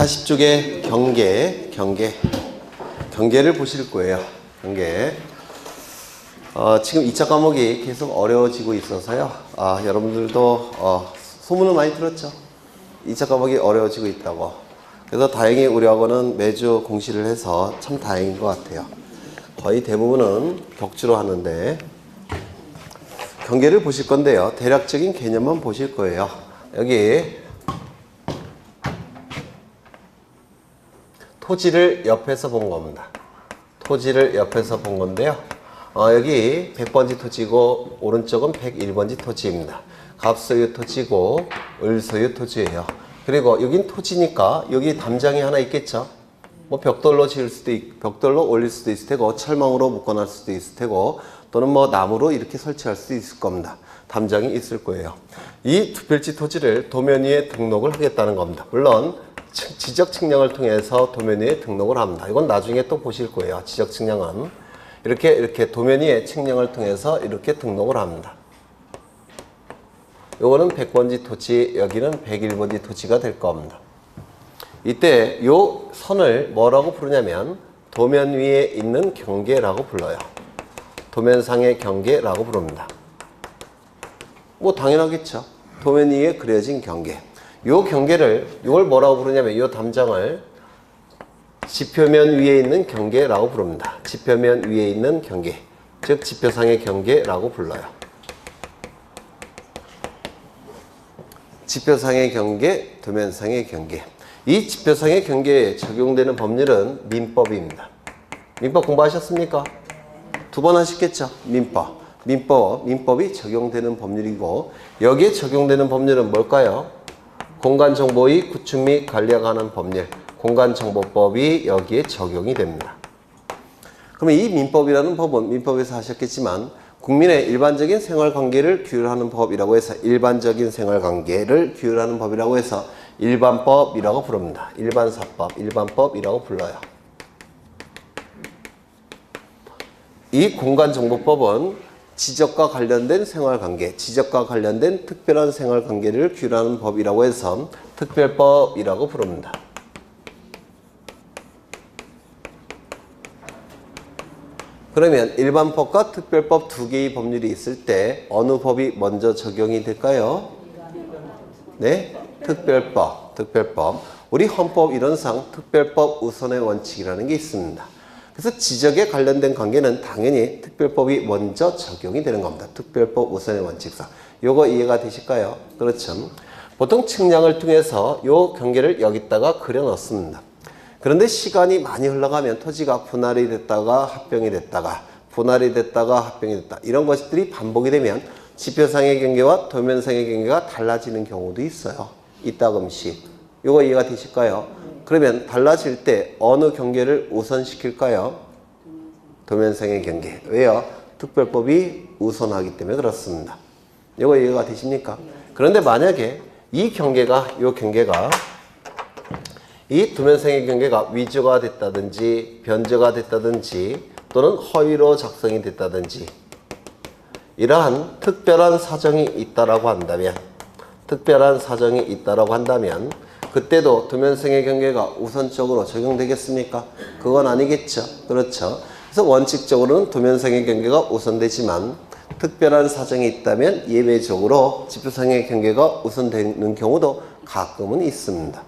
40쪽에 경계를 보실 거예요. 경계. 지금 2차 과목이 계속 어려워지고 있어서요. 여러분들도 소문을 많이 들었죠. 2차 과목이 어려워지고 있다고. 그래서 다행히 우리 학원은 매주 공시를 해서 참 다행인 것 같아요. 거의 대부분은 격주로 하는데 경계를 보실 건데요. 대략적인 개념만 보실 거예요. 여기 토지를 옆에서 본 겁니다. 토지를 옆에서 본 건데요. 여기 100번지 토지고 오른쪽은 101번지 토지입니다. 갑소유 토지고 을소유 토지예요. 그리고 여긴 토지니까 여기 담장이 하나 있겠죠. 뭐 벽돌로 지을 수도 벽돌로 올릴 수도 있을 테고 철망으로 묶어놨을 수도 있을 테고 또는 뭐 나무로 이렇게 설치할 수도 있을 겁니다. 담장이 있을 거예요. 이 투필지 토지를 도면 위에 등록을 하겠다는 겁니다. 물론 지적 측량을 통해서 도면 위에 등록을 합니다. 이건 나중에 또 보실 거예요. 지적 측량은 이렇게 도면 위에 측량을 통해서 이렇게 등록을 합니다. 요거는 100번지 토지, 여기는 101번지 토지가 될 겁니다. 이때 요 선을 뭐라고 부르냐면 도면 위에 있는 경계라고 불러요. 도면상의 경계라고 부릅니다. 뭐 당연하겠죠. 도면 위에 그려진 경계. 요 경계를 이걸 뭐라고 부르냐면 요 담장을 지표면 위에 있는 경계라고 부릅니다. 지표면 위에 있는 경계, 즉 지표상의 경계라고 불러요. 지표상의 경계, 도면상의 경계. 이 지표상의 경계에 적용되는 법률은 민법입니다. 민법 공부하셨습니까? 2번 하셨겠죠? 민법이 적용되는 법률이고 여기에 적용되는 법률은 뭘까요? 공간정보의 구축 및 관리에 관한 법률, 공간정보법이 여기에 적용이 됩니다. 그러면 이 민법이라는 법은 민법에서 하셨겠지만 국민의 일반적인 생활관계를 규율하는 법이라고 해서 일반적인 생활관계를 규율하는 법이라고 해서 일반법이라고 부릅니다. 일반사법, 일반법이라고 불러요. 이 공간정보법은 지적과 관련된 생활관계, 지적과 관련된 특별한 생활관계를 규율하는 법이라고 해서 특별법이라고 부릅니다. 그러면 일반법과 특별법 두 개의 법률이 있을 때 어느 법이 먼저 적용이 될까요? 네? 특별법. 우리 헌법 이론상 특별법 우선의 원칙이라는 게 있습니다. 그래서 지적에 관련된 관계는 당연히 특별법이 먼저 적용이 되는 겁니다. 특별법 우선의 원칙상. 요거 이해가 되실까요? 그렇죠. 보통 측량을 통해서 요 경계를 여기다가 그려 넣습니다. 그런데 시간이 많이 흘러가면 토지가 분할이 됐다가 합병이 됐다가 분할이 됐다가 합병이 됐다. 이런 것들이 반복이 되면 지표상의 경계와 도면상의 경계가 달라지는 경우도 있어요. 이따금씩. 요거 이해가 되실까요? 그러면 달라질 때 어느 경계를 우선시킬까요? 도면상의 경계. 왜요? 특별법이 우선하기 때문에 그렇습니다. 요거 이해가 되십니까? 그런데 만약에 이 경계가 이 도면상의 경계가 위조가 됐다든지 변조가 됐다든지 또는 허위로 작성이 됐다든지 이러한 특별한 사정이 있다라고 한다면 그때도 도면상의 경계가 우선적으로 적용되겠습니까? 그건 아니겠죠. 그렇죠. 그래서 원칙적으로는 도면상의 경계가 우선되지만 특별한 사정이 있다면 예외적으로 지표상의 경계가 우선되는 경우도 가끔은 있습니다.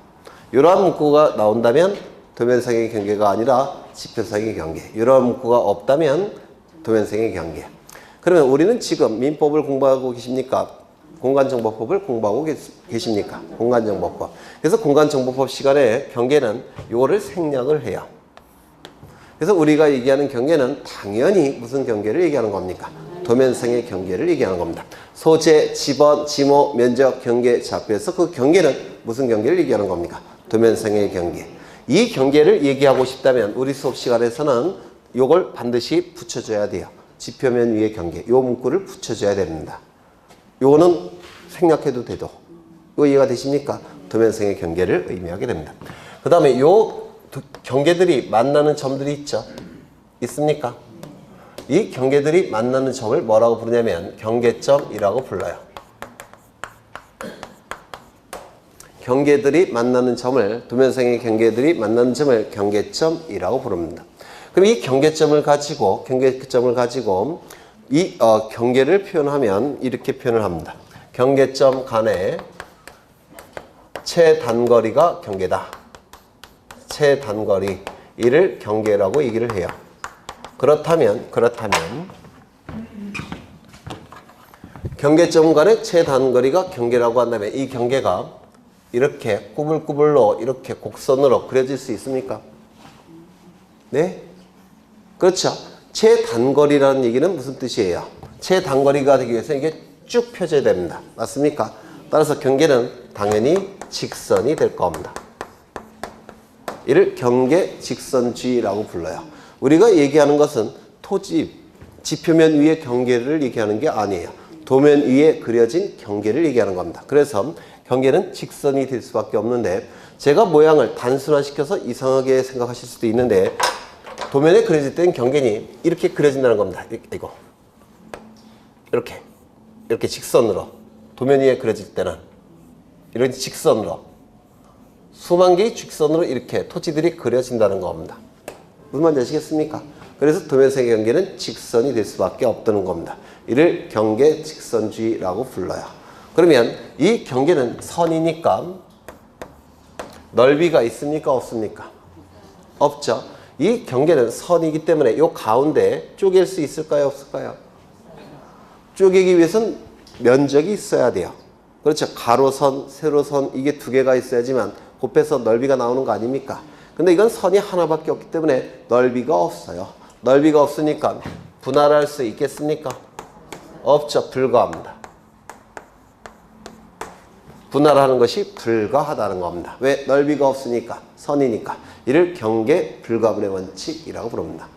이러한 문구가 나온다면 도면상의 경계가 아니라 지표상의 경계. 이러한 문구가 없다면 도면상의 경계. 그러면 우리는 지금 민법을 공부하고 계십니까? 공간정보법을 공부하고 계십니까? 공간정보법. 그래서 공간정보법 시간에 경계는 요거를 생략을 해요. 그래서 우리가 얘기하는 경계는 당연히 무슨 경계를 얘기하는 겁니까? 도면상의 경계를 얘기하는 겁니다. 소재, 지번, 지모, 면적, 경계, 좌표에서 그 경계는 무슨 경계를 얘기하는 겁니까? 도면상의 경계. 이 경계를 얘기하고 싶다면 우리 수업 시간에서는 요걸 반드시 붙여줘야 돼요. 지표면 위의 경계. 요 문구를 붙여줘야 됩니다. 요거는 생략해도 돼도. 이거 이해가 되십니까? 도면상의 경계를 의미하게 됩니다. 그 다음에 요 경계들이 만나는 점들이 있죠? 있습니까? 이 경계들이 만나는 점을 뭐라고 부르냐면 경계점이라고 불러요. 경계들이 만나는 점을, 도면상의 경계들이 만나는 점을 경계점이라고 부릅니다. 그럼 이 경계점을 가지고 이 경계를 표현하면 이렇게 표현을 합니다. 경계점 간의 최단거리가 경계다. 최단거리, 이를 경계라고 얘기를 해요. 그렇다면 경계점 간의 최단거리가 경계라고 한다면 이 경계가 이렇게 꾸불꾸불로 이렇게 곡선으로 그려질 수 있습니까? 네? 그렇죠. 최단거리라는 얘기는 무슨 뜻이에요? 최단거리가 되기 위해서 이게 쭉 펴져야 됩니다. 맞습니까? 따라서 경계는 당연히 직선이 될 겁니다. 이를 경계직선주의라고 불러요. 우리가 얘기하는 것은 토지, 지표면 위의 경계를 얘기하는 게 아니에요. 도면 위에 그려진 경계를 얘기하는 겁니다. 그래서 경계는 직선이 될 수밖에 없는데, 제가 모양을 단순화시켜서 이상하게 생각하실 수도 있는데, 도면에 그려질 때는 경계는 이렇게 그려진다는 겁니다. 이렇게 직선으로, 도면 위에 그려질 때는 이런 직선으로, 수만 개의 직선으로 이렇게 토지들이 그려진다는 겁니다. 무슨 말인지 아시겠습니까? 그래서 도면상의 경계는 직선이 될 수밖에 없다는 겁니다. 이를 경계직선주의라고 불러요. 그러면 이 경계는 선이니까 넓이가 있습니까? 없습니까? 없죠. 이 경계는 선이기 때문에 이 가운데 쪼갤 수 있을까요? 없을까요? 쪼개기 위해서는 면적이 있어야 돼요. 그렇죠. 가로선, 세로선, 이게 두 개가 있어야지만 곱해서 넓이가 나오는 거 아닙니까? 근데 이건 선이 하나밖에 없기 때문에 넓이가 없어요. 넓이가 없으니까 분할할 수 있겠습니까? 없죠. 불가합니다. 분할하는 것이 불가하다는 겁니다. 왜? 넓이가 없으니까, 선이니까. 이를 경계 불가분의 원칙이라고 부릅니다.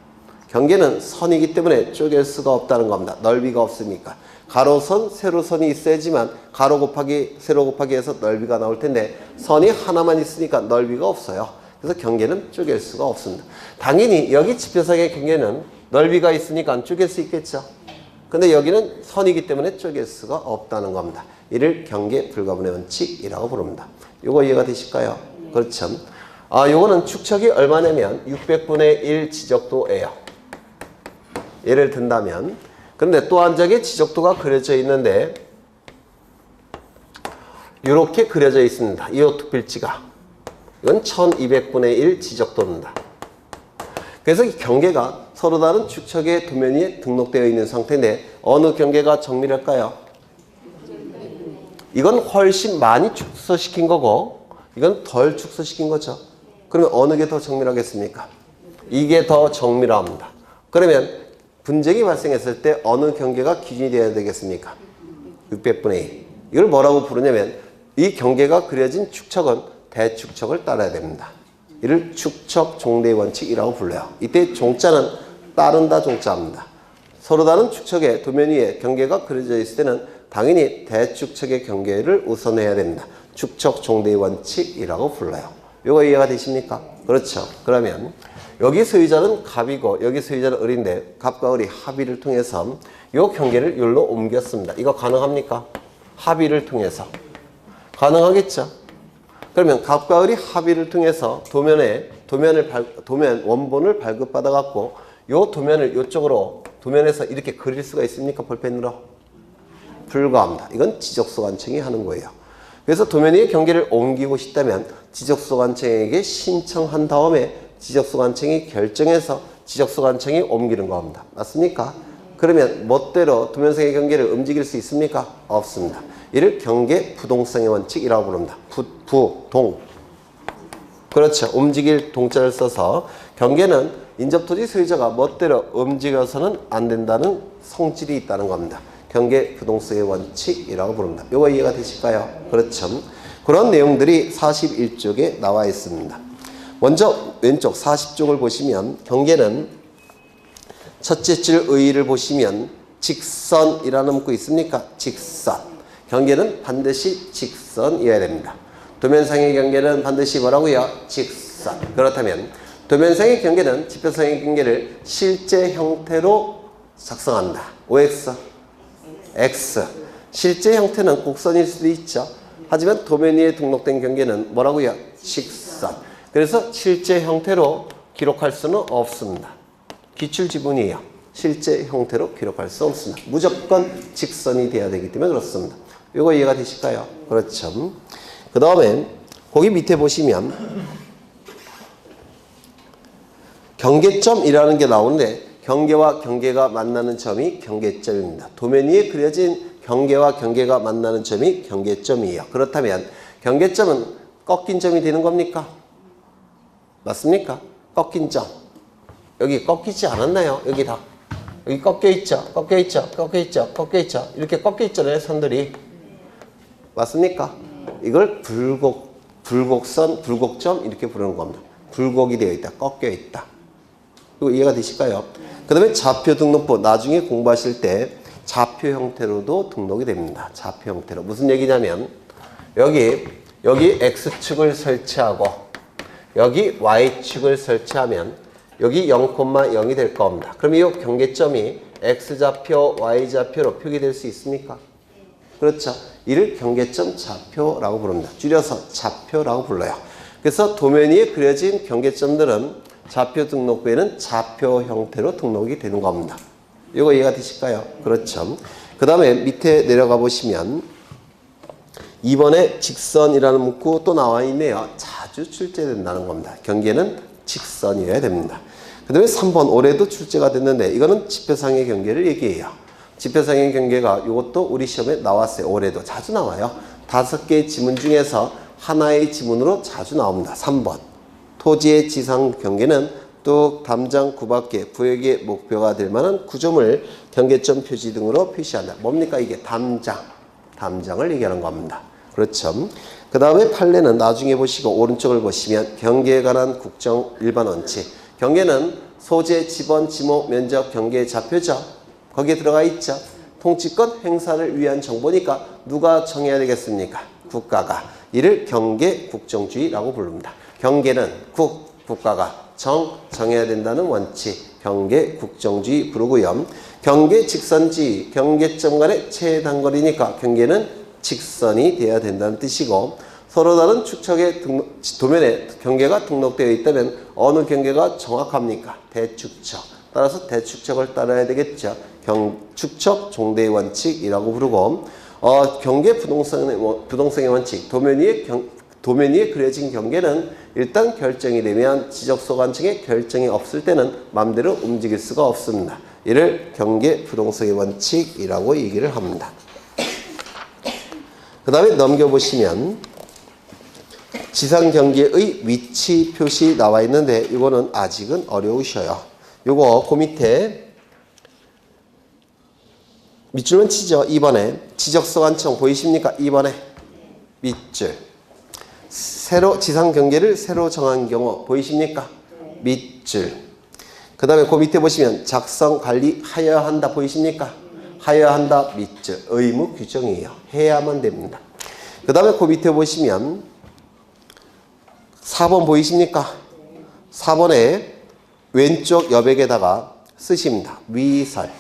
경계는 선이기 때문에 쪼갤 수가 없다는 겁니다. 넓이가 없으니까. 가로선, 세로선이 있어야지만 가로 곱하기 세로 곱하기 해서 넓이가 나올 텐데, 선이 하나만 있으니까 넓이가 없어요. 그래서 경계는 쪼갤 수가 없습니다. 당연히 여기 지표상의 경계는 넓이가 있으니까 쪼갤 수 있겠죠. 근데 여기는 선이기 때문에 쪼갤 수가 없다는 겁니다. 이를 경계 불가분의 원칙이라고 부릅니다. 요거 이해가 되실까요? 그렇죠. 요거는 축척이 얼마냐면 600분의 1 지적도예요. 예를 든다면, 그런데 또 한 장의 지적도가 그려져 있는데 이렇게 그려져 있습니다. 이 투필지가. 이건 1200분의 1 지적도입니다. 그래서 이 경계가 서로 다른 축척의 도면 위에 등록되어 있는 상태인데 어느 경계가 정밀할까요? 이건 훨씬 많이 축소시킨 거고 이건 덜 축소시킨 거죠. 그러면 어느 게 더 정밀하겠습니까? 이게 더 정밀합니다. 그러면 분쟁이 발생했을 때 어느 경계가 기준이 되어야 되겠습니까? 600분의 1. 이걸 뭐라고 부르냐면 이 경계가 그려진 축척은 대축척을 따라야 됩니다. 이를 축척 종대의 원칙이라고 불러요. 이때 종자는 따른다 종자입니다. 서로 다른 축척의 도면 위에 경계가 그려져 있을 때는 당연히 대축척의 경계를 우선해야 됩니다. 축척 종대의 원칙이라고 불러요. 이거 이해가 되십니까? 그렇죠. 그러면 여기 소유자는 갑이고 여기 소유자는 을인데 갑과 을이 합의를 통해서 이 경계를 여기로 옮겼습니다. 이거 가능합니까? 합의를 통해서. 가능하겠죠? 그러면 갑과 을이 합의를 통해서 도면 원본을 발급받아 갖고 요 도면을 이쪽으로 도면에서 이렇게 그릴 수가 있습니까? 볼펜으로? 불가합니다. 이건 지적소관청이 하는 거예요. 그래서 도면 위의 경계를 옮기고 싶다면 지적소관청에게 신청한 다음에 지적소관청이 결정해서 지적소관청이 옮기는 겁니다. 맞습니까? 그러면 멋대로 도면상의 경계를 움직일 수 있습니까? 없습니다. 이를 경계 부동성의 원칙이라고 부릅니다. 부동. 그렇죠. 움직일 동자를 써서 경계는 인접토지 소유자가 멋대로 움직여서는 안 된다는 성질이 있다는 겁니다. 경계 부동성의 원칙이라고 부릅니다. 이거 이해가 되실까요? 그렇죠. 그런 내용들이 41쪽에 나와 있습니다. 먼저 왼쪽 40쪽을 보시면 경계는 첫째 줄 의의를 보시면 직선이라는 문구 있습니까? 직선. 경계는 반드시 직선이어야 됩니다. 도면상의 경계는 반드시 뭐라고요? 직선. 그렇다면 도면상의 경계는 지표상의 경계를 실제 형태로 작성한다. OX, X. 실제 형태는 곡선일 수도 있죠. 하지만 도면 위에 등록된 경계는 뭐라고요? 직선. 그래서 실제 형태로 기록할 수는 없습니다. 기출 지문이에요. 실제 형태로 기록할 수 없습니다. 무조건 직선이 돼야 되기 때문에 그렇습니다. 이거 이해가 되실까요? 그렇죠. 그 다음에 거기 밑에 보시면 경계점이라는 게 나오는데 경계와 경계가 만나는 점이 경계점입니다. 도면 위에 그려진 경계와 경계가 만나는 점이 경계점이에요. 그렇다면 경계점은 꺾인 점이 되는 겁니까? 맞습니까? 꺾인 점. 여기 꺾이지 않았나요? 여기 꺾여 있죠? 꺾여 있죠? 꺾여 있죠? 꺾여 있죠? 이렇게 꺾여 있잖아요, 선들이. 맞습니까? 이걸 불곡선, 불곡점 이렇게 부르는 겁니다. 굴곡이 되어 있다. 꺾여 있다. 이거 이해가 되실까요? 그 다음에 좌표 등록부 나중에 공부하실 때 좌표 형태로도 등록이 됩니다. 좌표 형태로. 무슨 얘기냐면 여기 X축을 설치하고 여기 Y축을 설치하면 여기 0,0이 될 겁니다. 그럼 이 경계점이 X좌표, Y좌표로 표기될 수 있습니까? 그렇죠. 이를 경계점 좌표라고 부릅니다. 줄여서 좌표라고 불러요. 그래서 도면 위에 그려진 경계점들은 좌표 등록부에는 좌표 형태로 등록이 되는 겁니다. 이거 이해가 되실까요? 그렇죠. 그 다음에 밑에 내려가 보시면 2번에 직선이라는 문구 또 나와 있네요. 자주 출제된다는 겁니다. 경계는 직선이어야 됩니다. 그 다음에 3번 올해도 출제가 됐는데 이거는 지표상의 경계를 얘기해요. 지표상의 경계가 이것도 우리 시험에 나왔어요. 올해도 자주 나와요. 5개의 지문 중에서 하나의 지문으로 자주 나옵니다. 3번 토지의 지상 경계는 뚝, 담장, 구밖에 구역의 목표가 될 만한 구점을 경계점 표시 등으로 표시한다. 뭡니까 이게? 담장을 얘기하는 겁니다. 그렇죠. 그 다음에 판례는 나중에 보시고 오른쪽을 보시면 경계에 관한 국정 일반 원칙. 경계는 소재, 지번, 지목, 면적, 경계, 좌표죠. 거기에 들어가 있죠. 통치권 행사를 위한 정보니까 누가 정해야 되겠습니까? 국가가. 이를 경계 국정주의라고 부릅니다. 경계는 국가가 정해야 된다는 원칙, 경계 국정주의 부르고요. 경계 직선지, 경계점 간의 최단거리니까 경계는 직선이 돼야 된다는 뜻이고 서로 다른 축척의 도면에 경계가 등록되어 있다면 어느 경계가 정확합니까? 대축척. 따라서 대축척을 따라야 되겠죠. 축척 종대의 원칙이라고 부르고 경계 부동성의 원칙, 도면 위에 그려진 경계는 일단 결정이 되면 지적소관청에 결정이 없을 때는 마음대로 움직일 수가 없습니다. 이를 경계 부동성의 원칙이라고 얘기를 합니다. 그 다음에 넘겨보시면 지상 경계의 위치 표시 나와 있는데 이거는 아직은 어려우셔요. 요거 그 밑에 밑줄만 치죠. 2번에 지적소관청 보이십니까? 2번에 밑줄. 지상 경계를 새로 정한 경우 보이십니까? 밑줄. 그 다음에 그 밑에 보시면 작성 관리하여야 한다 보이십니까? 하여야 한다 밑줄. 의무 규정이에요. 해야만 됩니다. 그 다음에 그 밑에 보시면 4번 보이십니까? 4번에 왼쪽 여백에다가 쓰십니다. 위설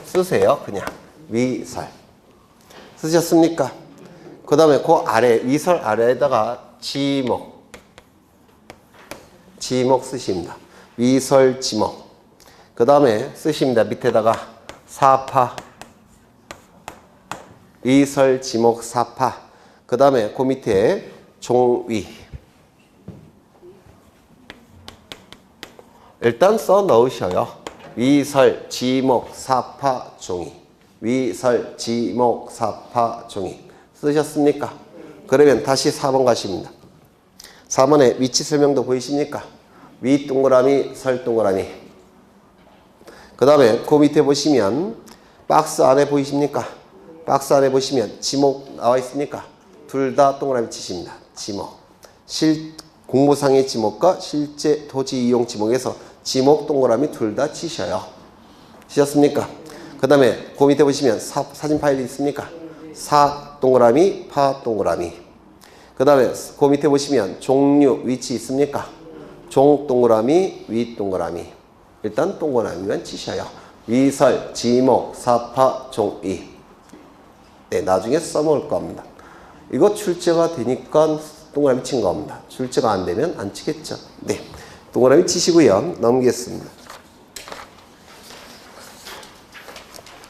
쓰세요. 그냥 위설 쓰셨습니까? 그 다음에 그 아래 위설 아래에다가 지목 쓰십니다. 위설 지목. 그 다음에 쓰십니다. 밑에다가 사파 위설 지목 사파. 그 다음에 그 밑에 종위 일단 써 넣으셔요. 위설 지목 사파 종이. 위설 지목 사파 종이 쓰셨습니까? 그러면 다시 4번 가십니다. 4번에 위치 설명도 보이십니까? 위 동그라미 설 동그라미. 그 다음에 그 밑에 보시면 박스 안에 보이십니까? 박스 안에 보시면 지목 나와 있습니까? 둘 다 동그라미 치십니다. 지목. 공무상의 지목과 실제 토지 이용 지목에서 지목 동그라미 둘 다 치셔요. 치셨습니까? 그 다음에 그 밑에 보시면 사진 파일이 있습니까? 사 동그라미 파 동그라미. 그 다음에 그 밑에 보시면 종류 위치 있습니까? 종 동그라미 위 동그라미. 일단 동그라미만 치셔요. 위설, 지목, 사파, 종이. 네, 나중에 써먹을 겁니다. 이거 출제가 되니까 동그라미 친 겁니다. 출제가 안 되면 안 치겠죠. 네, 동그라미 치시고요. 넘기겠습니다.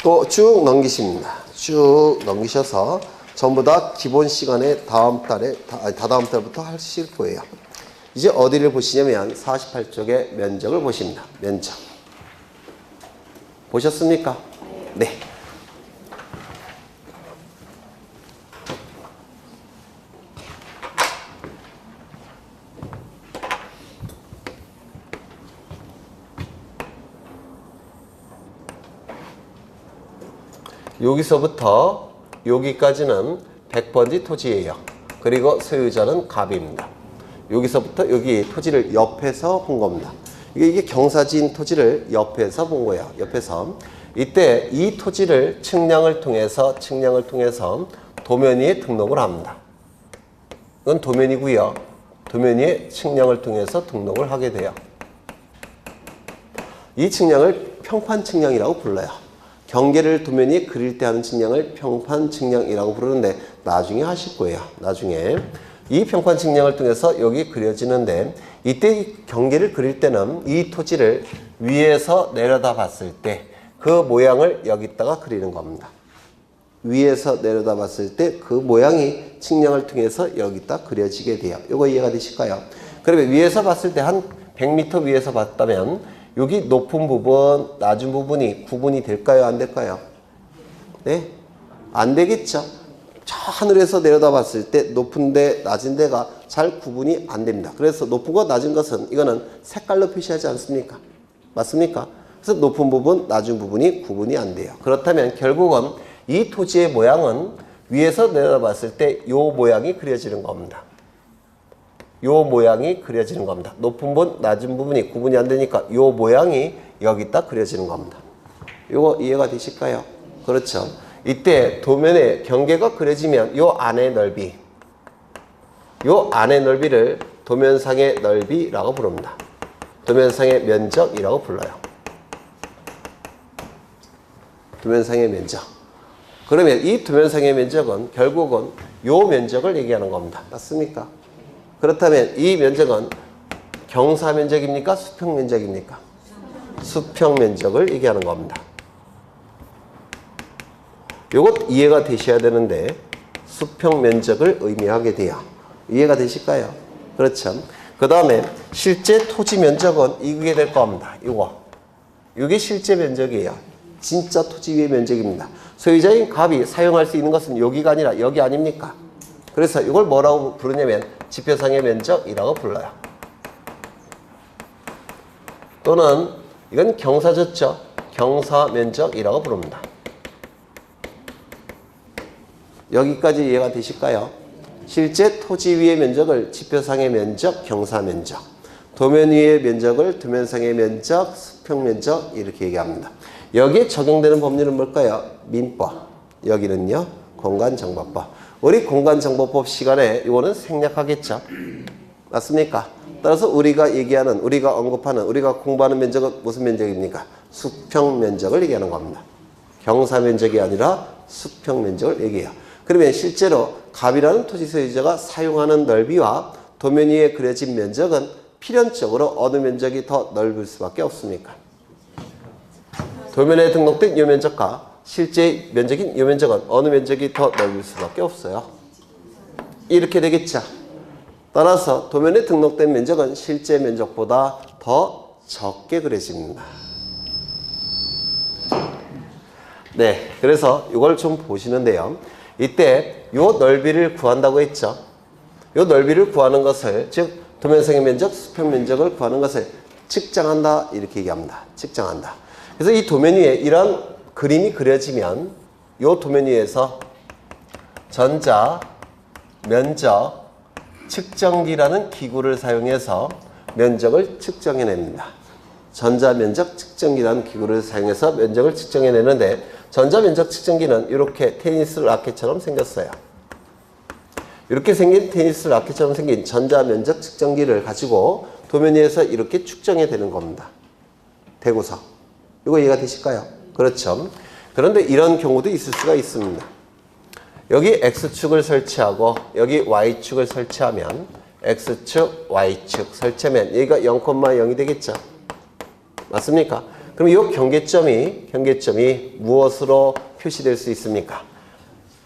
또 쭉 넘기십니다. 쭉 넘기셔서 전부 다 기본 시간에 다다음 달부터 하실 거예요. 이제 어디를 보시냐면 48쪽의 면적을 보십니다. 면적. 보셨습니까? 네. 여기서부터 여기까지는 100번지 토지예요. 그리고 소유자는 갑입니다. 여기서부터 여기 토지를 옆에서 본 겁니다. 이게 경사지인 토지를 옆에서 본 거예요. 옆에서. 이때 이 토지를 측량을 통해서 도면위에 등록을 합니다. 이건 도면이고요. 도면위에 측량을 통해서 등록을 하게 돼요. 이 측량을 평판 측량이라고 불러요. 경계를 도면이 그릴 때 하는 측량을 평판 측량이라고 부르는데 나중에 하실 거예요. 나중에. 이 평판 측량을 통해서 여기 그려지는데 이때 이 경계를 그릴 때는 이 토지를 위에서 내려다 봤을 때 그 모양을 여기다가 그리는 겁니다. 위에서 내려다 봤을 때 그 모양이 측량을 통해서 여기다 그려지게 돼요. 이거 이해가 되실까요? 그러면 위에서 봤을 때 한 100m 위에서 봤다면 여기 높은 부분, 낮은 부분이 구분이 될까요? 안 될까요? 네? 안 되겠죠? 저 하늘에서 내려다 봤을 때 높은 데, 낮은 데가 잘 구분이 안 됩니다. 그래서 높은 것, 낮은 것은 이거는 색깔로 표시하지 않습니까? 맞습니까? 그래서 높은 부분, 낮은 부분이 구분이 안 돼요. 그렇다면 결국은 이 토지의 모양은 위에서 내려다 봤을 때 이 모양이 그려지는 겁니다. 요 모양이 그려지는 겁니다. 높은 부분, 낮은 부분이 구분이 안 되니까 요 모양이 여기다 그려지는 겁니다. 요거 이해가 되실까요? 그렇죠. 이때 도면에 경계가 그려지면 요 안의 넓이를 도면상의 넓이라고 부릅니다. 도면상의 면적이라고 불러요. 도면상의 면적. 그러면 이 도면상의 면적은 결국은 요 면적을 얘기하는 겁니다. 맞습니까? 그렇다면 이 면적은 경사 면적입니까? 수평 면적입니까? 수평 면적을 얘기하는 겁니다. 요것 이해가 되셔야 되는데 수평 면적을 의미하게 돼요. 이해가 되실까요? 그렇죠. 그 다음에 실제 토지 면적은 이게 될 겁니다. 이게 실제 면적이에요. 진짜 토지 위의 면적입니다. 소유자인 갑이 사용할 수 있는 것은 여기가 아니라 여기 아닙니까? 그래서 이걸 뭐라고 부르냐면 지표상의 면적이라고 불러요. 또는 이건 경사졌죠. 경사 면적이라고 부릅니다. 여기까지 이해가 되실까요? 실제 토지 위의 면적을 지표상의 면적, 경사 면적, 도면 위의 면적을 도면상의 면적, 수평 면적 이렇게 얘기합니다. 여기에 적용되는 법률은 뭘까요? 민법. 여기는요, 공간정보법. 우리 공간정보법 시간에 이거는 생략하겠죠. 맞습니까? 따라서 우리가 언급하는, 우리가 공부하는 면적은 무슨 면적입니까? 수평 면적을 얘기하는 겁니다. 경사 면적이 아니라 수평 면적을 얘기해요. 그러면 실제로 갑이라는 토지 소유자가 사용하는 넓이와 도면 위에 그려진 면적은 필연적으로 어느 면적이 더 넓을 수밖에 없습니까? 도면에 등록된 이 면적과 실제 면적인 이 면적은 어느 면적이 더 넓을 수밖에 없어요. 이렇게 되겠죠. 따라서 도면에 등록된 면적은 실제 면적보다 더 적게 그려집니다. 네, 그래서 이걸 좀 보시는데요. 이때 이 넓이를 구한다고 했죠. 이 넓이를 구하는 것을, 즉 도면상의 면적, 수평 면적을 구하는 것을 측정한다 이렇게 얘기합니다. 측정한다. 그래서 이 도면 위에 이런 그림이 그려지면 이 도면 위에서 전자 면적 측정기라는 기구를 사용해서 면적을 측정해냅니다. 전자 면적 측정기라는 기구를 사용해서 면적을 측정해내는데 전자 면적 측정기는 이렇게 테니스 라켓처럼 생겼어요. 이렇게 생긴 테니스 라켓처럼 생긴 전자 면적 측정기를 가지고 도면 위에서 이렇게 측정해 되는 겁니다. 대고서. 이거 이해가 되실까요? 그렇죠. 그런데 이런 경우도 있을 수가 있습니다. 여기 X축을 설치하고 여기 Y축을 설치하면 X축, Y축 설치하면 여기가 0,0이 되겠죠. 맞습니까? 그럼 이 경계점이 무엇으로 표시될 수 있습니까?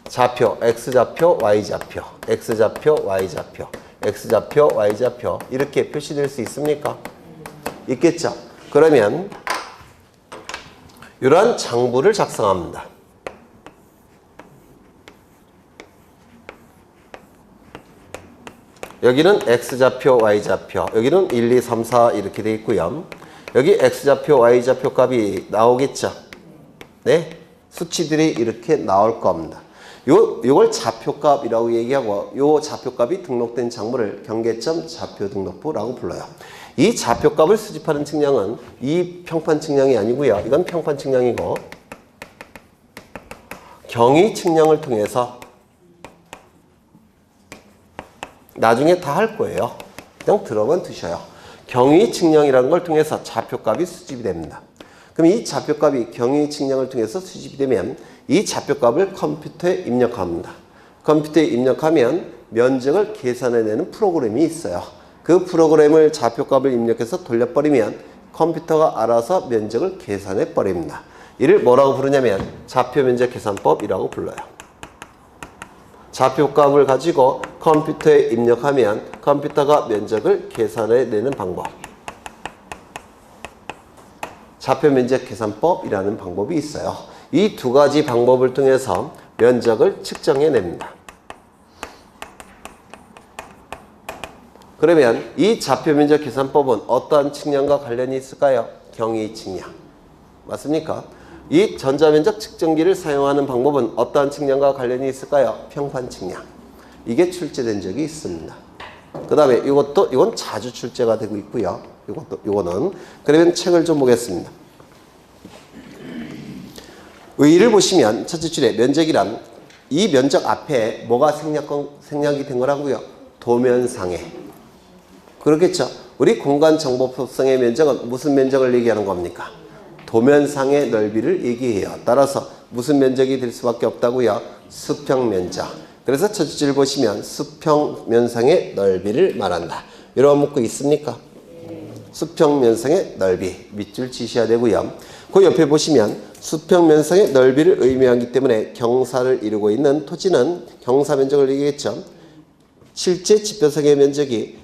좌표, X좌표, Y좌표, X좌표, Y좌표, X좌표, Y좌표 이렇게 표시될 수 있습니까? 있겠죠. 그러면 이러한 장부를 작성합니다. 여기는 X좌표, Y좌표, 여기는 1, 2, 3, 4 이렇게 되어 있고요. 여기 X좌표, Y좌표 값이 나오겠죠. 네, 수치들이 이렇게 나올 겁니다. 요걸 좌표값이라고 얘기하고 요 좌표값이 등록된 장부를 경계점 좌표 등록부라고 불러요. 이 좌표값을 수집하는 측량은 이 평판 측량이 아니고요. 이건 평판 측량이고 경위 측량을 통해서 나중에 다 할 거예요. 그냥 들어만 두셔요. 경위 측량이라는 걸 통해서 좌표값이 수집이 됩니다. 그럼 이 좌표값이 경위 측량을 통해서 수집이 되면 이 좌표값을 컴퓨터에 입력합니다. 컴퓨터에 입력하면 면적을 계산해내는 프로그램이 있어요. 그 프로그램을 좌표값을 입력해서 돌려버리면 컴퓨터가 알아서 면적을 계산해 버립니다. 이를 뭐라고 부르냐면 좌표면적 계산법이라고 불러요. 좌표값을 가지고 컴퓨터에 입력하면 컴퓨터가 면적을 계산해내는 방법. 좌표면적 계산법이라는 방법이 있어요. 이 두 가지 방법을 통해서 면적을 측정해냅니다. 그러면 이 좌표면적 계산법은 어떠한 측량과 관련이 있을까요? 경위 측량. 맞습니까? 이 전자면적 측정기를 사용하는 방법은 어떠한 측량과 관련이 있을까요? 평판 측량. 이게 출제된 적이 있습니다. 그 다음에 이건 자주 출제가 되고 있고요. 이거는. 그러면 책을 좀 보겠습니다. 의의를 보시면 첫째 줄에 면적이란 이 면적 앞에 뭐가 생략이 된 거라고요? 도면상에. 그렇겠죠? 우리 공간정보법상의 면적은 무슨 면적을 얘기하는 겁니까? 도면상의 넓이를 얘기해요. 따라서 무슨 면적이 될 수밖에 없다고요? 수평면적. 그래서 첫째 줄 보시면 수평면상의 넓이를 말한다. 이런 문구 있습니까? 수평면상의 넓이 밑줄 치셔야 되고요. 그 옆에 보시면 수평면상의 넓이를 의미하기 때문에 경사를 이루고 있는 토지는 경사면적을 얘기했죠. 실제 지표상의 면적이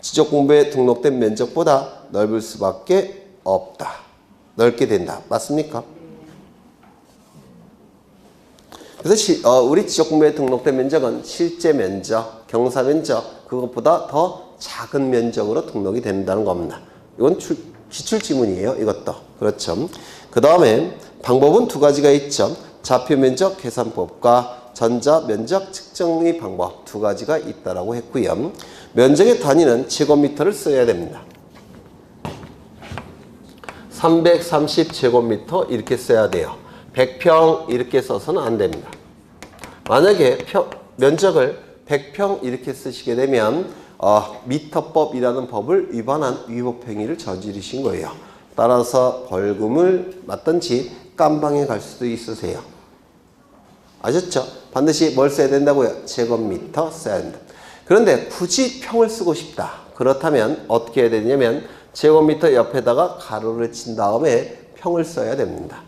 지적공부에 등록된 면적보다 넓을 수밖에 없다. 넓게 된다. 맞습니까? 그래서 우리 지적공부에 등록된 면적은 실제 면적, 경사면적 그것보다 더 작은 면적으로 등록이 된다는 겁니다. 이건 기출지문이에요. 이것도. 그렇죠. 그 다음에 방법은 두 가지가 있죠. 좌표면적 계산법과 전자면적 측정의 방법 두 가지가 있다라고 했고요. 면적의 단위는 제곱미터를 써야 됩니다. 330제곱미터 이렇게 써야 돼요. 100평 이렇게 써서는 안 됩니다. 만약에 면적을 100평 이렇게 쓰시게 되면 미터법이라는 법을 위반한 위법행위를 저지르신 거예요. 따라서 벌금을 맞든지 깜방에 갈 수도 있으세요. 아셨죠? 반드시 뭘 써야 된다고요? 제곱미터 써야 된다. 그런데 굳이 평을 쓰고 싶다. 그렇다면 어떻게 해야 되냐면 제곱미터 옆에다가 가로를 친 다음에 평을 써야 됩니다.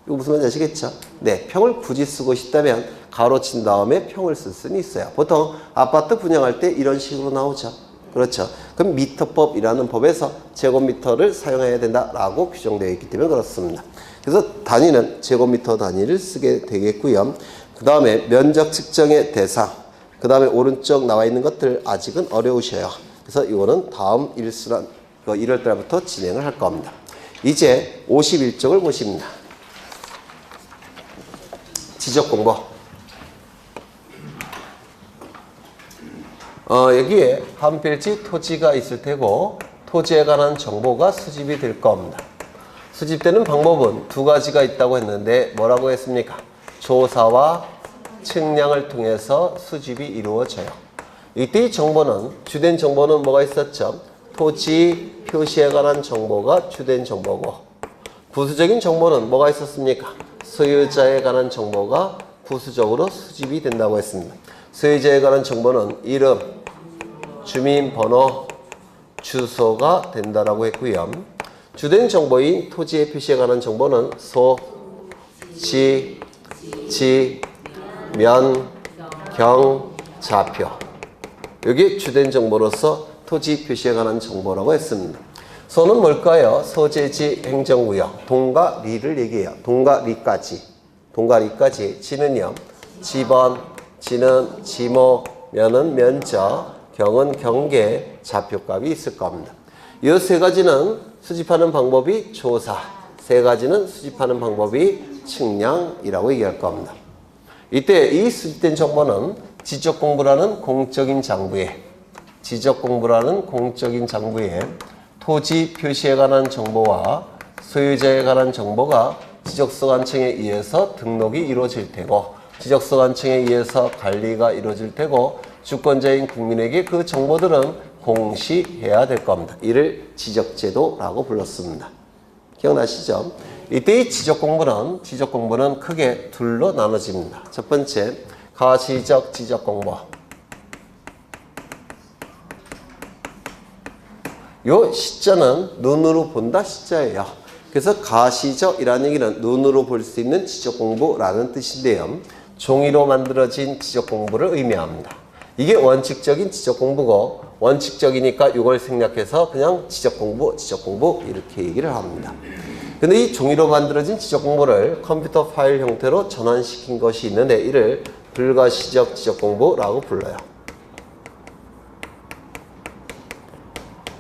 이거 무슨 말인지 아시겠죠? 네, 평을 굳이 쓰고 싶다면 가로 친 다음에 평을 쓸 수는 있어요. 보통 아파트 분양할 때 이런 식으로 나오죠. 그렇죠. 그럼 미터법이라는 법에서 제곱미터를 사용해야 된다라고 규정되어 있기 때문에 그렇습니다. 그래서 단위는 제곱미터 단위를 쓰게 되겠고요. 그 다음에 면적 측정의 대상, 그 다음에 오른쪽 나와 있는 것들 아직은 어려우셔요. 그래서 이거는 다음 1월 달부터 진행을 할 겁니다. 이제 51쪽을 보십니다. 지적공부. 여기에 한 필지 토지가 있을 테고 토지에 관한 정보가 수집이 될 겁니다. 수집되는 방법은 두 가지가 있다고 했는데 뭐라고 했습니까? 조사와 측량을 통해서 수집이 이루어져요. 이때 이 정보는 주된 정보는 뭐가 있었죠? 토지 표시에 관한 정보가 주된 정보고 부수적인 정보는 뭐가 있었습니까? 소유자에 관한 정보가 부수적으로 수집이 된다고 했습니다. 소유자에 관한 정보는 이름, 주민번호, 주소가 된다라고 했고요. 주된 정보인 토지의 표시에 관한 정보는 소, 지, 면, 경, 좌표. 여기 주된 정보로서 토지 표시에 관한 정보라고 했습니다. 소는 뭘까요? 소재지 행정구역, 동과 리를 얘기해요. 동과 리까지. 지는요, 지번, 지는 지목, 면은 면적, 경은 경계, 좌표값이 있을 겁니다. 이 세 가지는 수집하는 방법이 조사, 세 가지는 수집하는 방법이 측량이라고 얘기할 겁니다. 이때 이 수집된 정보는 지적공부라는 공적인 장부에 토지 표시에 관한 정보와 소유자에 관한 정보가 지적소관청에 의해서 등록이 이루어질 테고 지적소관청에 의해서 관리가 이루어질 테고 주권자인 국민에게 그 정보들은 공시해야 될 겁니다. 이를 지적제도라고 불렀습니다. 기억나시죠? 이때의 지적공부는 크게 둘로 나눠집니다. 첫 번째, 가시적 지적공부. 요 시자는 눈으로 본다 시자예요. 그래서 가시적이라는 얘기는 눈으로 볼 수 있는 지적공부라는 뜻인데요. 종이로 만들어진 지적공부를 의미합니다. 이게 원칙적인 지적공부고 원칙적이니까 이걸 생략해서 그냥 지적공부 이렇게 얘기를 합니다. 근데 이 종이로 만들어진 지적공부를 컴퓨터 파일 형태로 전환시킨 것이 있는데 이를 불가시적 지적공부라고 불러요.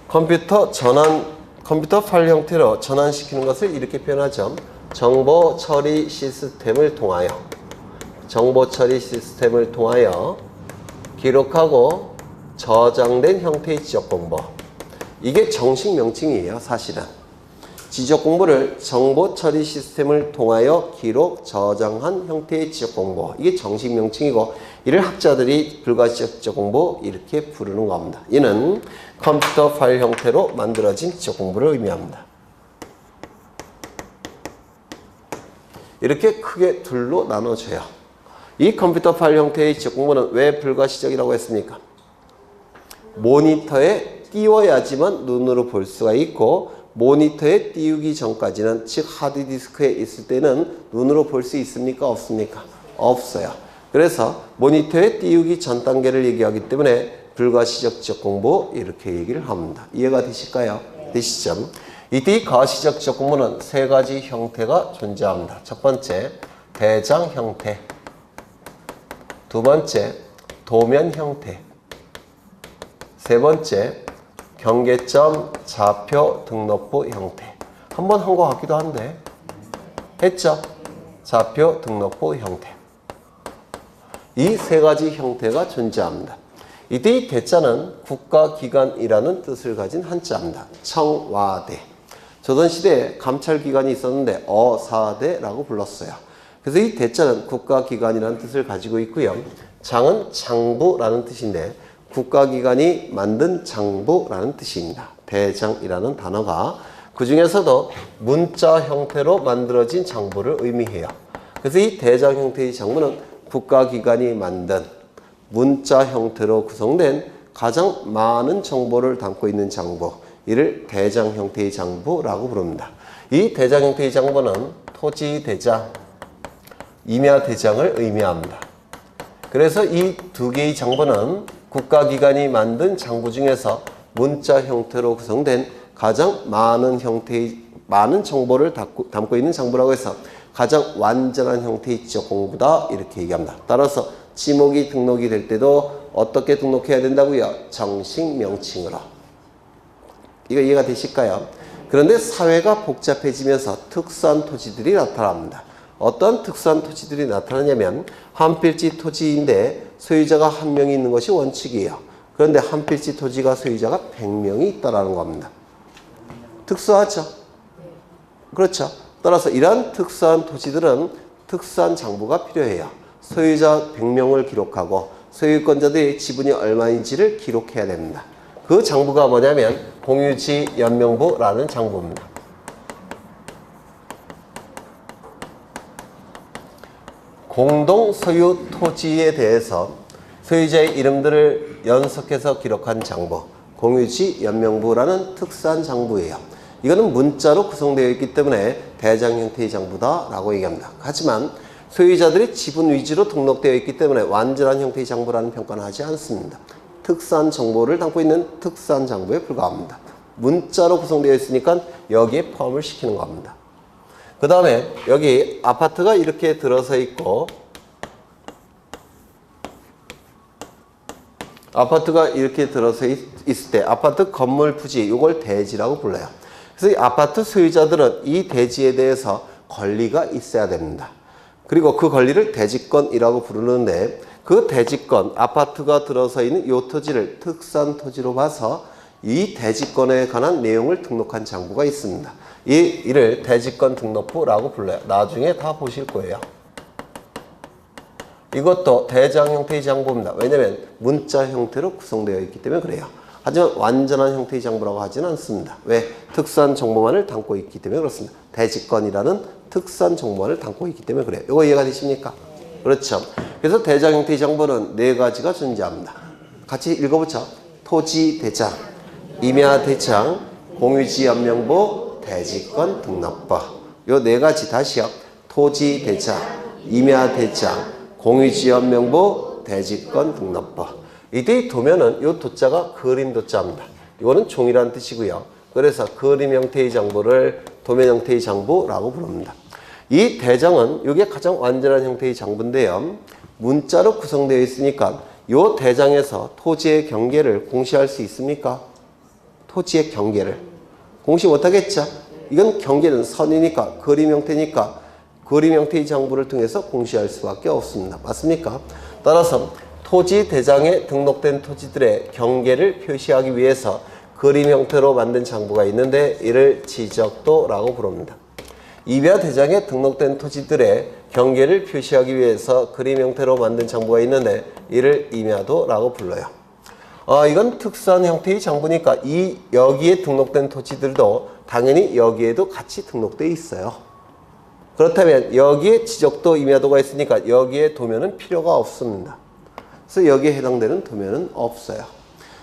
컴퓨터 파일 형태로 전환시키는 것을 이렇게 표현하죠. 정보 처리 시스템을 통하여 기록하고 저장된 형태의 지적공부. 이게 정식 명칭이에요, 사실은. 지적공부를 정보 처리 시스템을 통하여 기록, 저장한 형태의 지적공부. 이게 정식 명칭이고 이를 학자들이 불가시적 지적공부 이렇게 부르는 겁니다. 이는 컴퓨터 파일 형태로 만들어진 지적공부를 의미합니다. 이렇게 크게 둘로 나눠져요. 이 컴퓨터 파일 형태의 지적공부는 왜 불가시적이라고 했습니까? 모니터에 띄워야지만 눈으로 볼 수가 있고 모니터에 띄우기 전까지는 즉 하드디스크에 있을 때는 눈으로 볼 수 있습니까? 없습니까? 없어요. 그래서 모니터에 띄우기 전 단계를 얘기하기 때문에 불가시적 지적공부 이렇게 얘기를 합니다. 이해가 되실까요? 되시죠? 이때 이 가시적 지적공부는 세 가지 형태가 존재합니다. 첫 번째, 대장 형태. 두 번째, 도면 형태. 세 번째, 경계점, 좌표, 등록부 형태. 한번 한 것 같기도 한데 했죠? 좌표, 등록부 형태. 이 세 가지 형태가 존재합니다. 이때 이 대자는 국가기관이라는 뜻을 가진 한자입니다. 청와대. 조선시대에 감찰기관이 있었는데 어사대라고 불렀어요. 그래서 이 대자는 국가기관이라는 뜻을 가지고 있고요. 장은 장부라는 뜻인데 국가기관이 만든 장부라는 뜻입니다. 대장이라는 단어가 그 중에서도 문자 형태로 만들어진 장부를 의미해요. 그래서 이 대장 형태의 장부는 국가기관이 만든 문자 형태로 구성된 가장 많은 정보를 담고 있는 장부, 이를 대장 형태의 장부라고 부릅니다. 이 대장 형태의 장부는 토지대장, 임야대장을 의미합니다. 그래서 이 두 개의 장부는 국가기관이 만든 장부 중에서 문자 형태로 구성된 가장 많은 정보를 담고 있는 장부라고 해서 가장 완전한 형태의 지적공부다 이렇게 얘기합니다. 따라서 지목이 등록이 될 때도 어떻게 등록해야 된다고요? 정식 명칭으로. 이거 이해가 되실까요? 그런데 사회가 복잡해지면서 특수한 토지들이 나타납니다. 어떤 특수한 토지들이 나타나냐면 한 필지 토지인데 소유자가 한 명이 있는 것이 원칙이에요. 그런데 한 필지 토지가 소유자가 100명이 있다라는 겁니다. 특수하죠? 그렇죠? 따라서 이러한 특수한 토지들은 특수한 장부가 필요해요. 소유자 100명을 기록하고 소유권자들의 지분이 얼마인지를 기록해야 됩니다. 그 장부가 뭐냐면 공유지 연명부라는 장부입니다. 공동 소유 토지에 대해서 소유자의 이름들을 연속해서 기록한 장부, 공유지 연명부라는 특수한 장부예요. 이거는 문자로 구성되어 있기 때문에 대장 형태의 장부다라고 얘기합니다. 하지만 소유자들이 지분 위주로 등록되어 있기 때문에 완전한 형태의 장부라는 평가는 하지 않습니다. 특수한 정보를 담고 있는 특수한 장부에 불과합니다. 문자로 구성되어 있으니까 여기에 포함을 시키는 겁니다. 그 다음에 여기 아파트가 이렇게 들어서 있고, 아파트가 이렇게 들어서 있을 때 아파트 건물 부지, 이걸 대지라고 불러요. 그래서 이 아파트 소유자들은 이 대지에 대해서 권리가 있어야 됩니다. 그리고 그 권리를 대지권이라고 부르는데, 그 대지권, 아파트가 들어서 있는 이 토지를 특수한 토지로 봐서 이 대지권에 관한 내용을 등록한 장부가 있습니다. 이를 대지권 등록부라고 불러요. 나중에 다 보실 거예요. 이것도 대장 형태의 장부입니다. 왜냐하면 문자 형태로 구성되어 있기 때문에 그래요. 하지만 완전한 형태의 장부라고 하지는 않습니다. 왜? 특수한 정보만을 담고 있기 때문에 그렇습니다. 대지권이라는 특수한 정보만을 담고 있기 때문에 그래요. 이거 이해가 되십니까? 그렇죠. 그래서 대장 형태의 장부는 네 가지가 존재합니다. 같이 읽어보죠. 토지 대장, 임야 대장, 공유지 연명부, 대지권 등록부. 요 네 가지 다시요. 토지 대장, 임야 대장, 공유지 연명부, 대지권 등록부. 이때 도면은 요 도자가 그림 도자입니다. 이거는 종이라는 뜻이고요. 그래서 그림 형태의 장부를 도면 형태의 장부라고 부릅니다. 이 대장은 이게 가장 완전한 형태의 장부인데요. 문자로 구성되어 있으니까 요 대장에서 토지의 경계를 공시할 수 있습니까? 토지의 경계를 공시 못하겠죠? 이건 경계는 선이니까, 그림 형태니까 그림 형태의 장부를 통해서 공시할 수밖에 없습니다. 맞습니까? 따라서 토지 대장에 등록된 토지들의 경계를 표시하기 위해서 그림 형태로 만든 장부가 있는데 이를 지적도라고 부릅니다. 임야 대장에 등록된 토지들의 경계를 표시하기 위해서 그림 형태로 만든 장부가 있는데 이를 임야도라고 불러요. 이건 특수한 형태의 장부니까 여기에 등록된 토지들도 당연히 여기에도 같이 등록되어 있어요. 그렇다면 여기에 지적도 임야도가 있으니까 여기에 도면은 필요가 없습니다. 그래서 여기에 해당되는 도면은 없어요.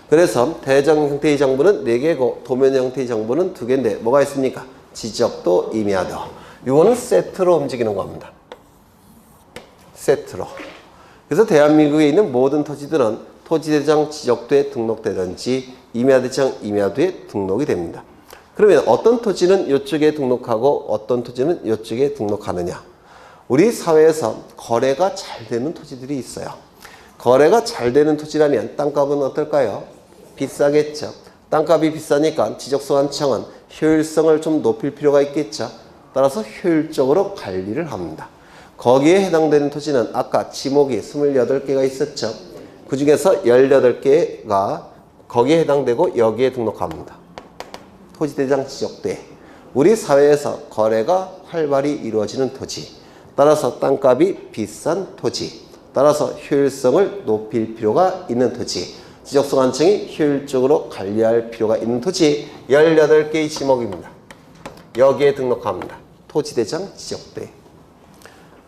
그래서 대장 형태의 장부는 4개고 도면 형태의 장부는 2개인데 뭐가 있습니까? 지적도, 임야도. 이거는 세트로 움직이는 겁니다. 세트로. 그래서 대한민국에 있는 모든 토지들은 토지대장 지적도에 등록되든지 임야대장 임야도에 등록이 됩니다. 그러면 어떤 토지는 이쪽에 등록하고 어떤 토지는 이쪽에 등록하느냐? 우리 사회에서 거래가 잘 되는 토지들이 있어요. 거래가 잘 되는 토지라면 땅값은 어떨까요? 비싸겠죠. 땅값이 비싸니까 지적소관청은 효율성을 좀 높일 필요가 있겠죠. 따라서 효율적으로 관리를 합니다. 거기에 해당되는 토지는 아까 지목이 28개가 있었죠. 그 중에서 18개가 거기에 해당되고 여기에 등록합니다. 토지대장 지적도에. 우리 사회에서 거래가 활발히 이루어지는 토지, 따라서 땅값이 비싼 토지, 따라서 효율성을 높일 필요가 있는 토지, 지적소관청이 효율적으로 관리할 필요가 있는 토지 18개의 지목입니다. 여기에 등록합니다. 토지대장 지적도에.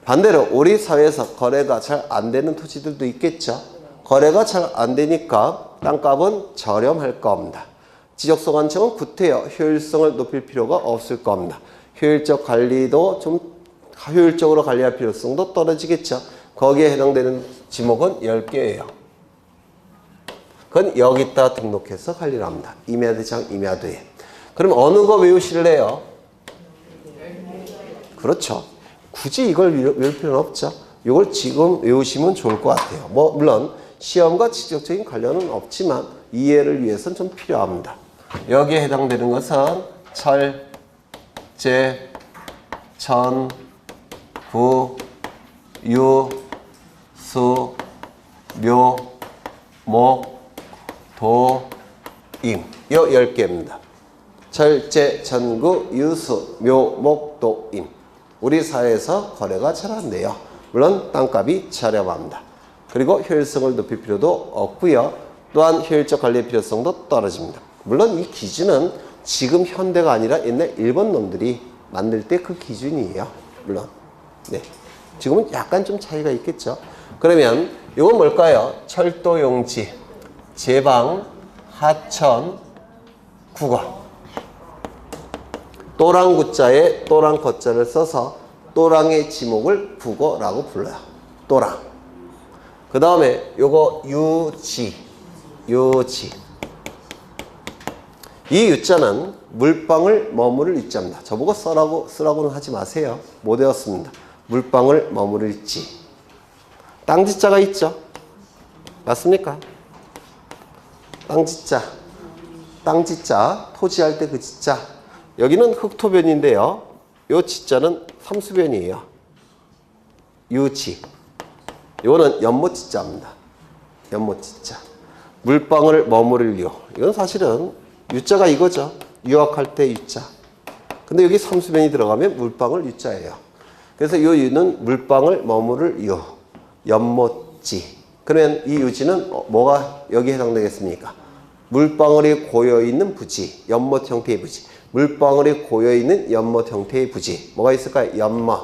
반대로 우리 사회에서 거래가 잘 안 되는 토지들도 있겠죠. 거래가 잘 안 되니까 땅값은 저렴할 겁니다. 지적소관청은 구태여 효율성을 높일 필요가 없을 겁니다. 효율적 관리도 좀 효율적으로 관리할 필요성도 떨어지겠죠. 거기에 해당되는 지목은 10개예요. 그건 여기다 등록해서 관리를 합니다. 임야대장 임야도에. 그럼 어느 거 외우실래요? 그렇죠. 굳이 이걸 외울 필요는 없죠. 이걸 지금 외우시면 좋을 것 같아요. 물론 시험과 직접적인 관련은 없지만 이해를 위해서는 좀 필요합니다. 여기에 해당되는 것은 철, 제, 전, 부, 유, 수, 묘, 목, 도, 임. 요 10개입니다. 철제, 전구, 유수, 묘, 목, 도, 임. 우리 사회에서 거래가 잘 안 돼요. 물론 땅값이 저렴합니다. 그리고 효율성을 높일 필요도 없고요. 또한 효율적 관리의 필요성도 떨어집니다. 물론 이 기준은 지금 현대가 아니라 옛날 일본 놈들이 만들 때 그 기준이에요. 물론. 네. 지금은 약간 좀 차이가 있겠죠. 그러면 이건 뭘까요? 철도용지, 제방, 하천, 국어. 또랑구자에 또랑거자를 써서 또랑의 지목을 국어라고 불러요. 또랑. 그 다음에 요거 유지. 이 유자는 물방울 머무를 유자입니다. 저보고 쓰라고는 하지 마세요. 못 외웠습니다. 물방울 머무를 지. 땅지자가 있죠. 맞습니까? 땅지자. 토지할 때 그 지자. 여기는 흑토변인데요. 요 지자는 삼수변이에요. 유지. 요거는 연못지자입니다. 연못지자. 물방울 머무를 유. 이건 사실은 유자가 이거죠. 유학할 때 유자. 근데 여기 삼수변이 들어가면 물방울 유자예요. 그래서 이 유는 물방울 머무를 유. 연못지. 그러면 이 유지는 뭐가 여기에 해당되겠습니까? 물방울이 고여있는 부지. 연못 형태의 부지. 물방울이 고여있는 연못 형태의 부지. 뭐가 있을까요? 연못,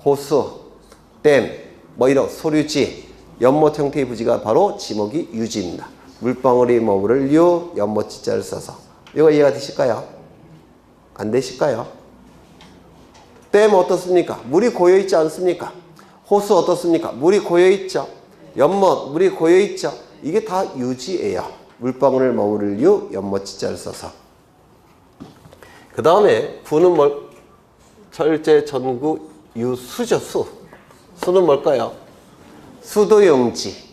호수, 댐, 뭐 이런 소류지. 연못 형태의 부지가 바로 지목이 유지입니다. 물방울이 머무를 유, 연못지자를 써서. 이거 이해가 되실까요? 안 되실까요? 댐 어떻습니까? 물이 고여있지 않습니까? 호수 어떻습니까? 물이 고여있죠. 연못, 물이 고여있죠. 이게 다 유지예요. 물방울을 머무를 유, 연못지자를 써서. 그 다음에 구는 철제, 전구, 유수죠. 수는 뭘까요? 수도용지.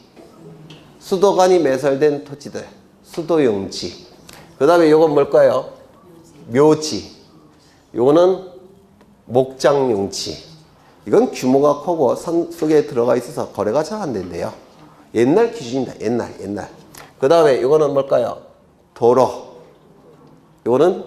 수도관이 매설된 토지들. 수도용지. 그 다음에 요건 뭘까요? 묘지. 요거는 목장용지. 이건 규모가 크고 산 속에 들어가 있어서 거래가 잘 안 된대요. 옛날 기준입니다. 옛날. 그 다음에 요거는 뭘까요? 도로. 요거는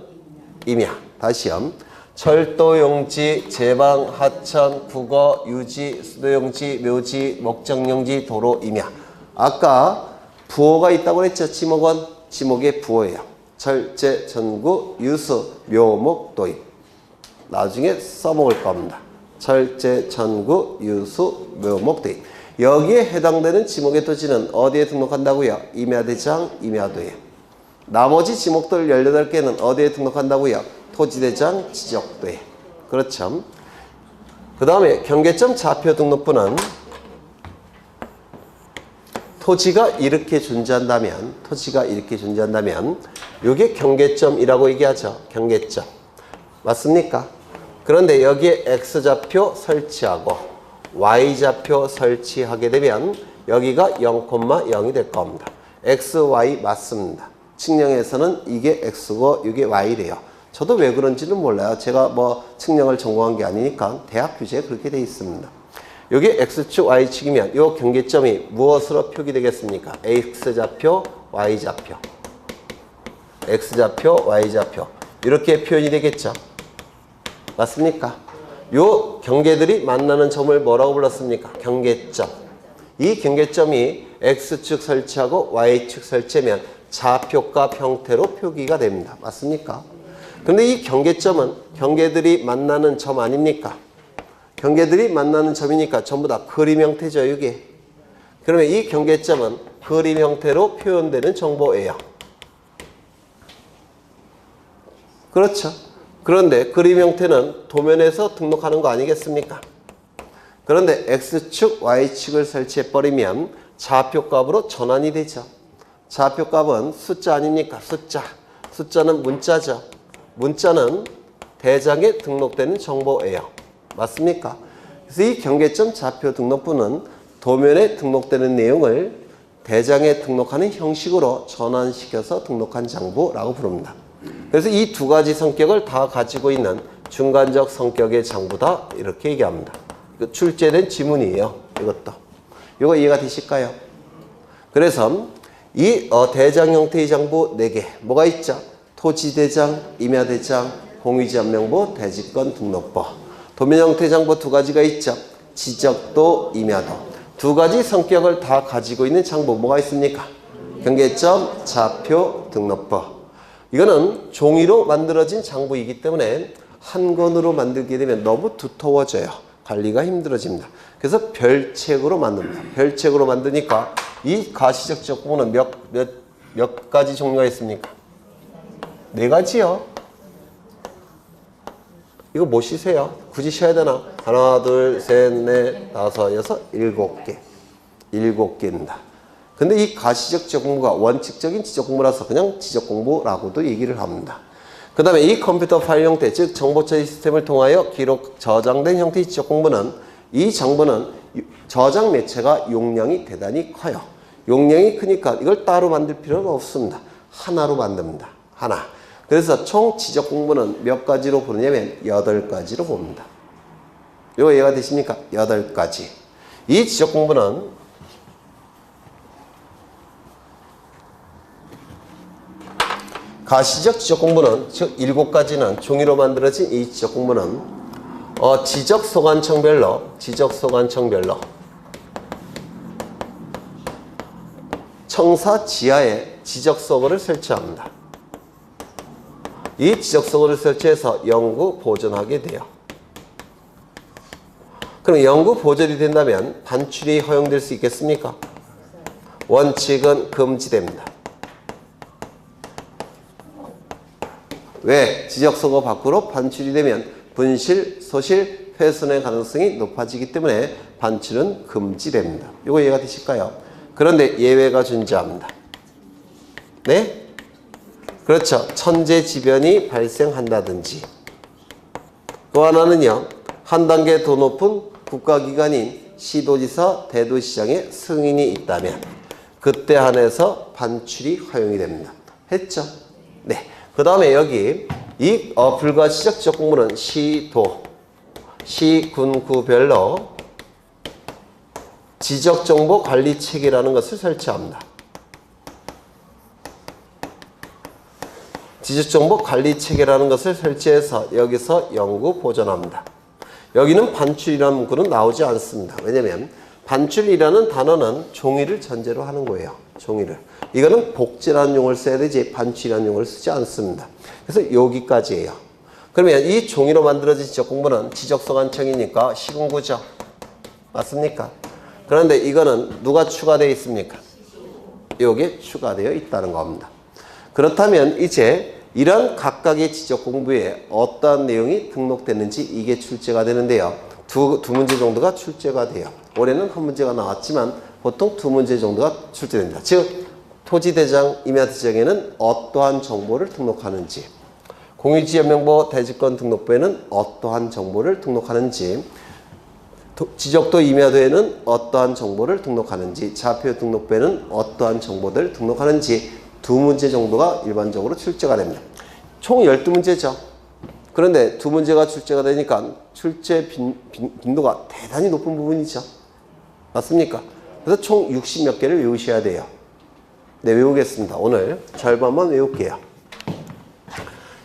임야. 다시요. 철도용지, 제방, 하천, 국어, 유지, 수도용지, 묘지, 목장용지, 도로, 임야. 아까 부호가 있다고 했죠. 지목은 지목의 부호예요. 철제, 전구, 유수, 묘목, 도입. 나중에 써먹을 겁니다. 철제, 전구, 유수, 묘목, 도입. 여기에 해당되는 지목의 토지는 어디에 등록한다고요? 임야대장, 임야도에. 나머지 지목들 18개는 어디에 등록한다고요? 토지대장, 지적도에. 그렇죠. 그 다음에 경계점 좌표 등록부는 토지가 이렇게 존재한다면 이게 경계점이라고 얘기하죠. 경계점. 맞습니까? 그런데 여기에 X좌표 설치하고 Y좌표 설치하게 되면 여기가 0,0이 될 겁니다. X, Y 맞습니다. 측량에서는 이게 X고 이게 Y래요. 저도 왜 그런지는 몰라요. 제가 뭐 측량을 전공한 게 아니니까 대학 규제에 그렇게 되어 있습니다. 여기 X축, Y축이면 이 경계점이 무엇으로 표기되겠습니까? X좌표, Y좌표. X좌표, Y좌표. 이렇게 표현이 되겠죠. 맞습니까? 요 경계들이 만나는 점을 뭐라고 불렀습니까? 경계점. 이 경계점이 X축 설치하고 Y축 설치하면 좌표값 형태로 표기가 됩니다. 맞습니까? 근데 이 경계점은 경계들이 만나는 점 아닙니까? 경계들이 만나는 점이니까 전부 다 그림 형태죠, 이게. 그러면 이 경계점은 그림 형태로 표현되는 정보예요. 그렇죠. 그런데 그림 형태는 도면에서 등록하는 거 아니겠습니까? 그런데 X축, Y축을 설치해버리면 좌표값으로 전환이 되죠. 좌표값은 숫자 아닙니까? 숫자는 문자죠. 문자는 대장에 등록되는 정보예요. 맞습니까? 그래서 이 경계점 좌표 등록부는 도면에 등록되는 내용을 대장에 등록하는 형식으로 전환시켜서 등록한 장부라고 부릅니다. 그래서 이 두 가지 성격을 다 가지고 있는 중간적 성격의 장부다 이렇게 얘기합니다. 이거 출제된 지문이에요. 이것도. 이거 이해가 되실까요? 그래서 이 대장 형태의 장부 4개 뭐가 있죠? 토지대장, 임야대장, 공유지안명부, 대지권 등록부. 도면 형태 장부 2가지가 있죠. 지적도, 임야도. 2가지 성격을 다 가지고 있는 장부 뭐가 있습니까? 경계점, 좌표, 등록부. 이거는 종이로 만들어진 장부이기 때문에 한 권으로 만들게 되면 너무 두터워져요. 관리가 힘들어집니다. 그래서 별책으로 만듭니다. 별책으로 만드니까 이 가시적 지적공부는 몇 가지 종류가 있습니까? 4가지요. 이거 뭐 쉬세요? 굳이 쉬어야 되나? 하나, 둘, 셋, 넷, 다섯, 여섯, 7개. 7개입니다. 근데 이 가시적 지적공부가 원칙적인 지적공부라서 그냥 지적공부라고도 얘기를 합니다. 그 다음에 이 컴퓨터 파일 형태, 즉 정보처리 시스템을 통하여 기록, 저장된 형태의 지적공부는 이 정보는 저장 매체가 용량이 대단히 커요. 용량이 크니까 이걸 따로 만들 필요는 없습니다. 하나로 만듭니다. 하나. 그래서 총 지적공부는 몇 가지로 보느냐면 8가지로 봅니다. 이거 이해가 되십니까? 8가지. 이 지적공부는 가시적 지적공부는 즉 7가지는 종이로 만들어진 이 지적공부는 지적소관청별로 청사 지하에 지적서고를 설치합니다. 이 지적서고를 설치해서 영구 보존하게 돼요. 그럼 영구 보존이 된다면 반출이 허용될 수 있겠습니까? 원칙은 금지됩니다. 왜? 지적서고 밖으로 반출이 되면 분실, 소실, 훼손의 가능성이 높아지기 때문에 반출은 금지됩니다. 이거 이해가 되실까요? 그런데 예외가 존재합니다. 네? 그렇죠. 천재지변이 발생한다든지 또 하나는요. 한 단계 더 높은 국가기관인 시도지사, 대도시장의 승인이 있다면 그때 한해서 반출이 허용이 됩니다. 했죠? 네. 그 다음에 여기 이 불가시적 지적공부는 시도, 시군구별로 지적정보관리체계라는 것을 설치합니다. 지적정보관리체계라는 것을 설치해서 여기서 영구 보존합니다. 여기는 반출이라는 문구는 나오지 않습니다. 왜냐하면 반출이라는 단어는 종이를 전제로 하는 거예요. 종이를. 이거는 복제라는 용어를 써야 되지 반출이라는 용어를 쓰지 않습니다. 그래서 여기까지예요. 그러면 이 종이로 만들어진 지적공부는 지적소관청이니까 시군구죠. 맞습니까? 그런데 이거는 누가 추가되어 있습니까? 여기에 추가되어 있다는 겁니다. 그렇다면 이제 이런 각각의 지적공부에 어떠한 내용이 등록됐는지 이게 출제가 되는데요. 두 문제 정도가 출제가 돼요. 올해는 한 문제가 나왔지만 보통 2문제 정도가 출제됩니다. 즉 토지대장, 임야대장에는 어떠한 정보를 등록하는지, 공유지역명부 대지권 등록부에는 어떠한 정보를 등록하는지, 지적도 임야도에는 어떠한 정보를 등록하는지, 좌표 등록부에는 어떠한 정보들 등록하는지 2문제 정도가 일반적으로 출제가 됩니다. 총 12문제죠. 그런데 2문제가 출제가 되니까 출제 빈도가 대단히 높은 부분이죠. 맞습니까? 그래서 총 60몇 개를 외우셔야 돼요. 네, 외우겠습니다. 오늘 절반만 외울게요.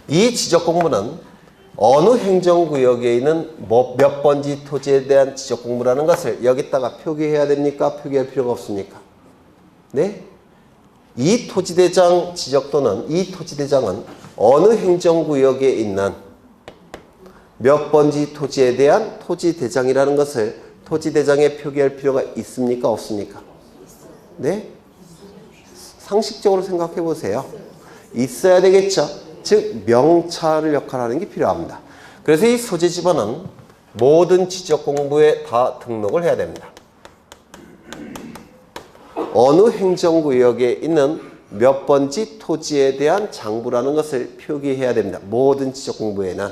이 지적공부는 어느 행정구역에 있는 몇 번지 토지에 대한 지적공부라는 것을 여기다가 표기해야 됩니까? 표기할 필요가 없습니까? 네? 이 토지대장 지적도는 이 토지대장은 어느 행정구역에 있는 몇 번지 토지에 대한 토지대장이라는 것을 토지대장에 표기할 필요가 있습니까? 없습니까? 네? 상식적으로 생각해 보세요. 있어야 되겠죠. 즉 명찰을 역할하는 게 필요합니다. 그래서 이 소재지번은 모든 지적공부에 다 등록을 해야 됩니다. 어느 행정구역에 있는 몇 번지 토지에 대한 장부라는 것을 표기해야 됩니다. 모든 지적공부에는.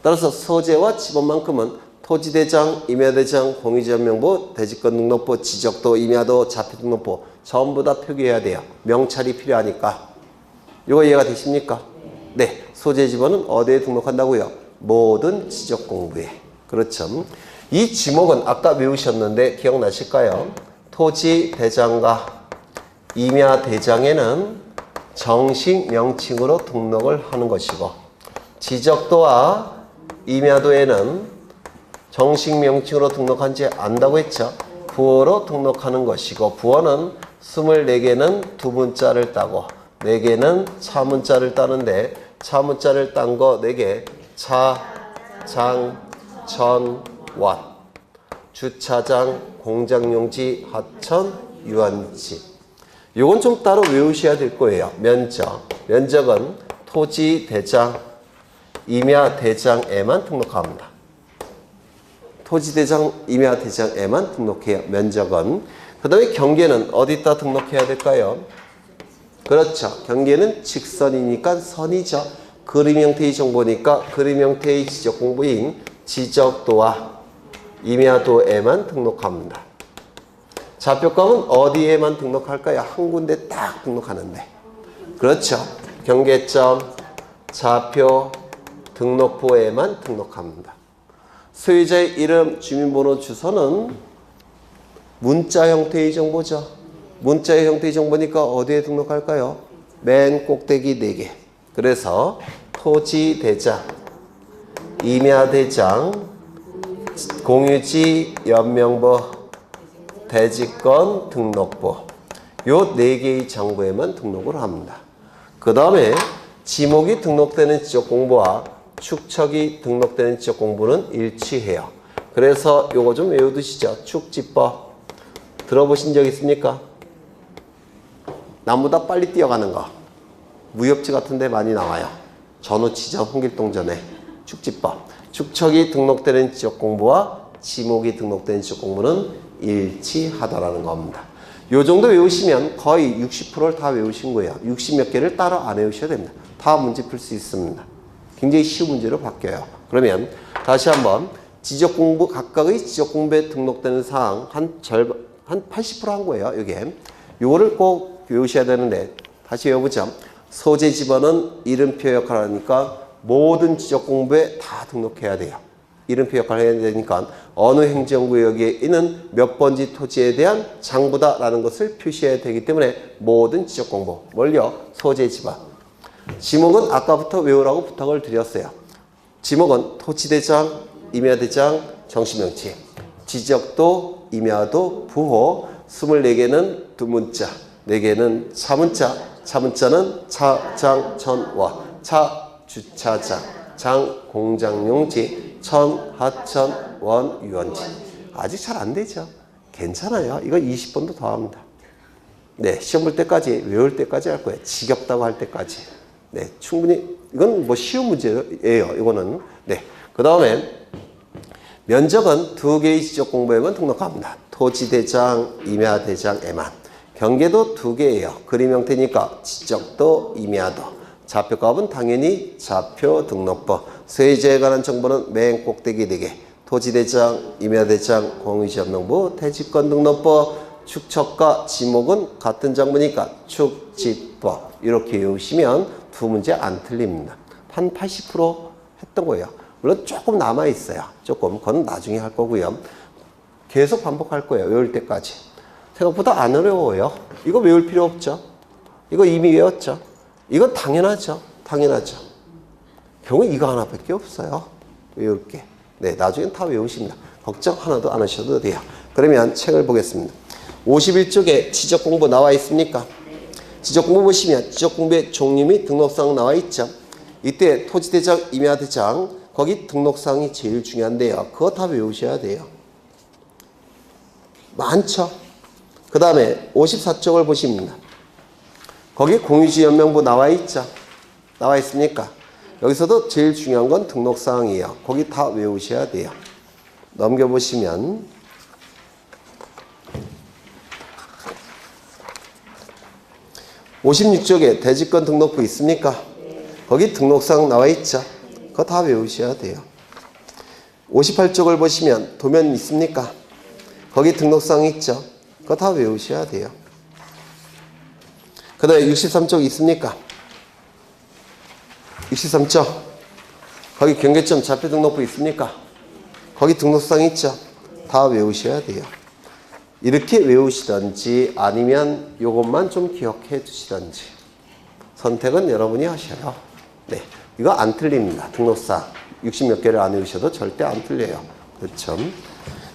따라서 소재와 지번만큼은 토지대장, 임야대장, 공유지역명부, 대지권 등록부, 지적도, 임야도, 좌표 등록부 전부 다 표기해야 돼요. 명찰이 필요하니까. 이거 이해가 되십니까? 네. 소재 지번은 어디에 등록한다고요? 모든 지적공부에. 그렇죠. 이 지목은 아까 외우셨는데 기억나실까요? 토지대장과 임야대장에는 정식 명칭으로 등록을 하는 것이고 지적도와 임야도에는 정식 명칭으로 등록한지 안다고 했죠. 부호로 등록하는 것이고 부호는 24개는 두문자를 따고 4개는 차문자를 따는데 차문자를 딴 거 4개 차, 장, 전, 원 주차장, 공장용지, 하천, 유원지. 요건 좀 따로 외우셔야 될 거예요. 면적. 면적은 토지 대장, 임야 대장에만 등록합니다. 토지 대장, 임야 대장에만 등록해요. 면적은. 그 다음에 경계는 어디다 등록해야 될까요? 그렇죠. 경계는 직선이니까 선이죠. 그림 형태의 정보니까 그림 형태의 지적 공부인 지적도와 임야도에만 등록합니다. 좌표값은 어디에만 등록할까요? 한 군데 딱 등록하는데. 그렇죠. 경계점, 좌표, 등록부에만 등록합니다. 소유자의 이름, 주민번호, 주소는 문자 형태의 정보죠. 문자의 형태의 정보니까 어디에 등록할까요? 맨 꼭대기 4개. 그래서 토지대장, 임야대장, 공유지, 연명부, 대지권, 등록부. 요 4개의 정보에만 등록을 합니다. 그 다음에 지목이 등록되는 지적공부와 축척이 등록되는 지적공부는 일치해요. 그래서 요거 좀 외워두시죠. 축지법. 들어보신 적 있습니까? 나무보다 빨리 뛰어가는 거. 무협지 같은 데 많이 나와요. 전우치전, 홍길동전에. 축지법. 축척이 등록되는 지적공부와 지목이 등록되는 지적공부는 일치하다라는 겁니다. 요 정도 외우시면 거의 60%를 다 외우신 거예요. 60몇 개를 따로 안 외우셔야 됩니다. 다 문제 풀 수 있습니다. 굉장히 쉬운 문제로 바뀌어요. 그러면 다시 한번 지적공부, 각각의 지적공부에 등록되는 사항 한 80% 한 거예요. 이게. 요거를 꼭 외우셔야 되는데 다시 외워보죠. 소재 집어는 이름표 역할을 하니까 모든 지적공부에 다 등록해야 돼요. 이름표 역할을 해야 되니까 어느 행정구역에 있는 몇 번지 토지에 대한 장부다라는 것을 표시해야 되기 때문에 모든 지적공부, 뭘요? 소재 집안. 지목은 아까부터 외우라고 부탁을 드렸어요. 지목은 토지대장, 임야대장, 정시명치, 지적도, 임야도, 부호, 24개는 두문자, 4개는 차문자, 차문자는 차, 장, 천, 와, 차, 주차장, 장, 공장용지, 천, 하천, 원, 유원지. 아직 잘 안 되죠? 괜찮아요. 이거 20번도 더 합니다. 네, 시험 볼 때까지, 외울 때까지 할 거예요. 지겹다고 할 때까지. 네, 충분히, 이건 뭐 쉬운 문제예요. 이거는. 네. 그 다음에 면적은 2개의 지적 공부에만 등록합니다. 토지대장, 임야대장에만. 경계도 2개예요. 그림 형태니까 지적도, 임야도. 좌표값은 당연히 좌표 등록부. 소유자에 관한 정보는 맨 꼭대기 4개. 토지대장, 임야대장, 공유지연명부, 대지권 등록부. 축척과 지목은 같은 장부니까 축지법. 이렇게 외우시면 2문제 안 틀립니다. 한 80% 했던 거예요. 물론 조금 남아있어요. 조금. 그건 나중에 할 거고요. 계속 반복할 거예요. 외울 때까지. 생각보다 안 어려워요. 이거 외울 필요 없죠. 이거 이미 외웠죠. 이건 당연하죠. 당연하죠. 경우 이거 하나밖에 없어요. 외울 게. 네, 나중엔 다 외우십니다. 걱정 하나도 안 하셔도 돼요. 그러면 책을 보겠습니다. 51쪽에 지적공부 나와 있습니까? 지적공부 보시면 지적공부의 종류 및 등록사항 나와 있죠. 이때 토지대장, 임야대장 거기 등록사항이 제일 중요한데요. 그거 다 외우셔야 돼요. 많죠? 그 다음에 54쪽을 보십니다. 거기 공유지연명부 나와 있죠? 나와 있습니까? 여기서도 제일 중요한 건 등록사항이에요. 거기 다 외우셔야 돼요. 넘겨보시면 56쪽에 대지권 등록부 있습니까? 거기 등록사항 나와 있죠? 그거 다 외우셔야 돼요. 58쪽을 보시면 도면 있습니까? 거기 등록사항 있죠? 그거 다 외우셔야 돼요. 그 다음에 63쪽 있습니까? 63쪽. 거기 경계점 좌표 등록부 있습니까? 거기 등록사항 있죠? 다 외우셔야 돼요. 이렇게 외우시던지 아니면 이것만 좀 기억해 두시던지 선택은 여러분이 하셔요. 네, 이거 안 틀립니다. 등록사항 60몇 개를 안 외우셔도 절대 안 틀려요. 그렇죠?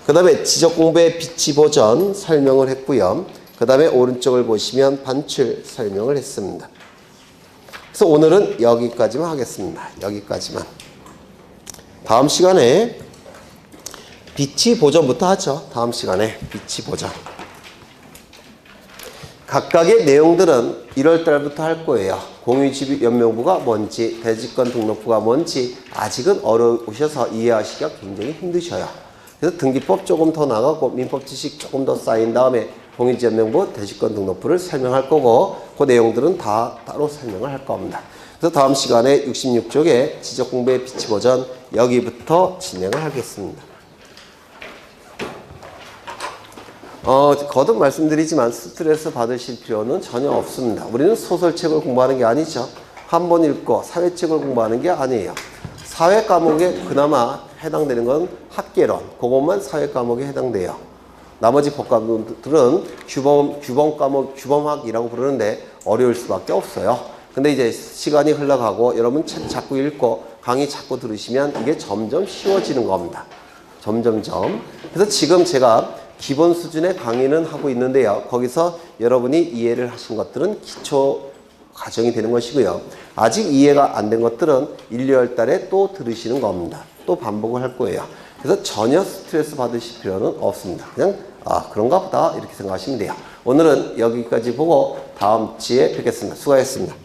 그 다음에 지적공부의 비치 보전 설명을 했고요. 그 다음에 오른쪽을 보시면 반출 설명을 했습니다. 그래서 오늘은 여기까지만 하겠습니다. 여기까지만. 다음 시간에 비치 보전부터 하죠. 다음 시간에 비치 보전. 각각의 내용들은 1월달부터 할 거예요. 공유집연명부가 뭔지, 대지권 등록부가 뭔지 아직은 어려우셔서 이해하시기가 굉장히 힘드셔요. 그래서 등기법 조금 더 나가고 민법 지식 조금 더 쌓인 다음에 공유집연명부, 대지권 등록부를 설명할 거고 그 내용들은 다 따로 설명을 할 겁니다. 그래서 다음 시간에 66쪽에 지적공부의 비치 버전 여기부터 진행을 하겠습니다. 거듭 말씀드리지만 스트레스 받으실 필요는 전혀 없습니다. 우리는 소설책을 공부하는 게 아니죠. 한 번 읽고 사회책을 공부하는 게 아니에요. 사회 과목에 그나마 해당되는 건 학계론, 그것만 사회 과목에 해당돼요. 나머지 법과목들은 규범 과목, 규범학이라고 부르는데 어려울 수밖에 없어요. 근데 이제 시간이 흘러가고 여러분 책 자꾸 읽고 강의 자꾸 들으시면 이게 점점 쉬워지는 겁니다. 점점점. 그래서 지금 제가 기본 수준의 강의는 하고 있는데요. 거기서 여러분이 이해를 하신 것들은 기초 과정이 되는 것이고요. 아직 이해가 안 된 것들은 1, 2월 달에 또 들으시는 겁니다. 또 반복을 할 거예요. 그래서 전혀 스트레스 받으실 필요는 없습니다. 그냥 그런가 보다 이렇게 생각하시면 돼요. 오늘은 여기까지 보고 다음 주에 뵙겠습니다. 수고하셨습니다.